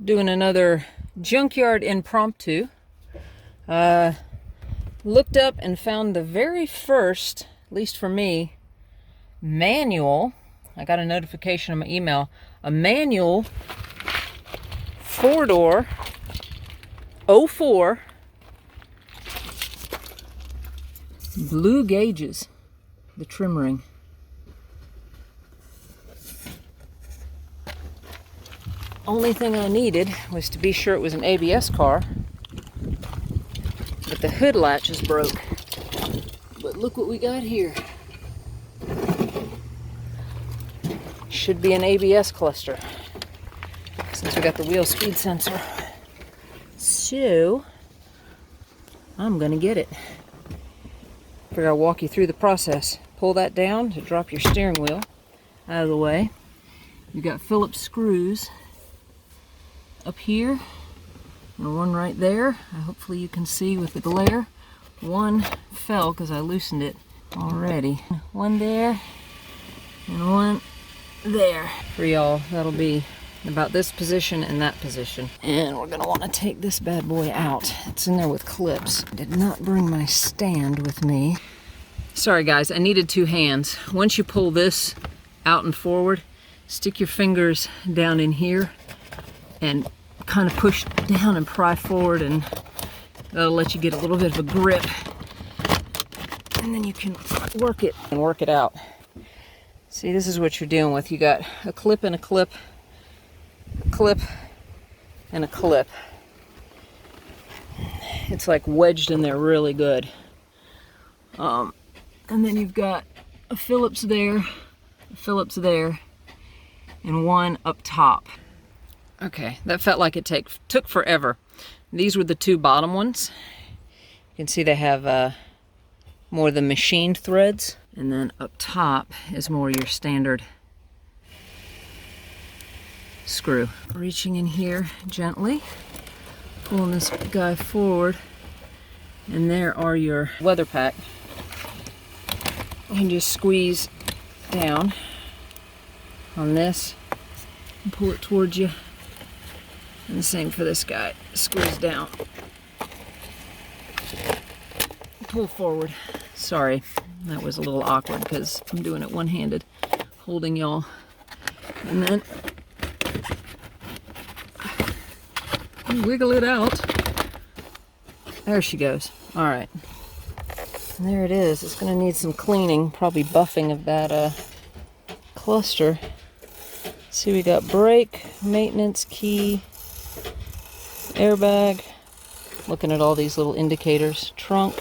Doing another junkyard impromptu. Looked up and found the very first, at least for me, manual. I got a notification on my email. A manual 4-door 04 blue gauges, the trim ring. Only thing I needed was to be sure it was an ABS car, but the hood latch is broke. But look what we got here. Should be an ABS cluster, since we got the wheel speed sensor. So, I'm gonna get it. Figure I'll walk you through the process. Pull that down to drop your steering wheel out of the way. You got Phillips screws up here and one right there. Hopefully you can see with the glare. One fell because I loosened it already. One there and one there. For y'all, that'll be about this position and that position. And we're gonna want to take this bad boy out. It's in there with clips. Did not bring my stand with me. Sorry guys, I needed two hands. Once you pull this out and forward, stick your fingers down in here and kind of push down and pry forward, and that'll let you get a little bit of a grip. And then you can work it and work it out. See, this is what you're dealing with. You got a clip and a clip, a clip and a clip. It's like wedged in there really good. And then you've got a Phillips there, a Phillips there, and one up top. Okay, that felt like it took forever. These were the two bottom ones. You can see they have more of the machined threads. And then up top is more your standard screw. Reaching in here gently, pulling this guy forward, and there are your weather pack. You can just squeeze down on this and pull it towards you. And the same for this guy. Squeeze down. Pull forward. Sorry, that was a little awkward because I'm doing it one-handed, holding y'all. And then wiggle it out. There she goes. All right. And there it is. It's going to need some cleaning, probably buffing of that cluster. See, we got brake, maintenance key, airbag, looking at all these little indicators, trunk.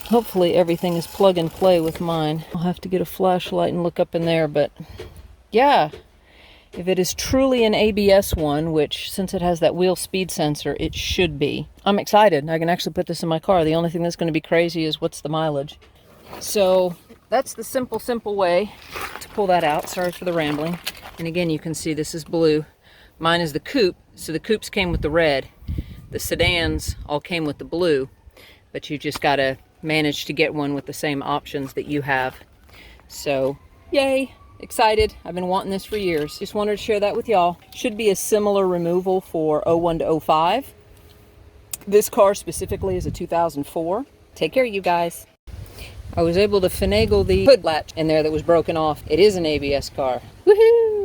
Hopefully everything is plug and play with mine. I'll have to get a flashlight and look up in there, but yeah, if it is truly an ABS one, which since it has that wheel speed sensor, it should be. I'm excited. I can actually put this in my car. The only thing that's going to be crazy is what's the mileage. So that's the simple way to pull that out. Sorry for the rambling. And again, you can see this is blue. Mine is the coupe, so the coupes came with the red. The sedans all came with the blue, but you just gotta manage to get one with the same options that you have. So, yay, excited. I've been wanting this for years. Just wanted to share that with y'all. Should be a similar removal for 01 to 05. This car specifically is a 2004. Take care, you guys. I was able to finagle the hood latch in there that was broken off. It is an ABS car. Woohoo!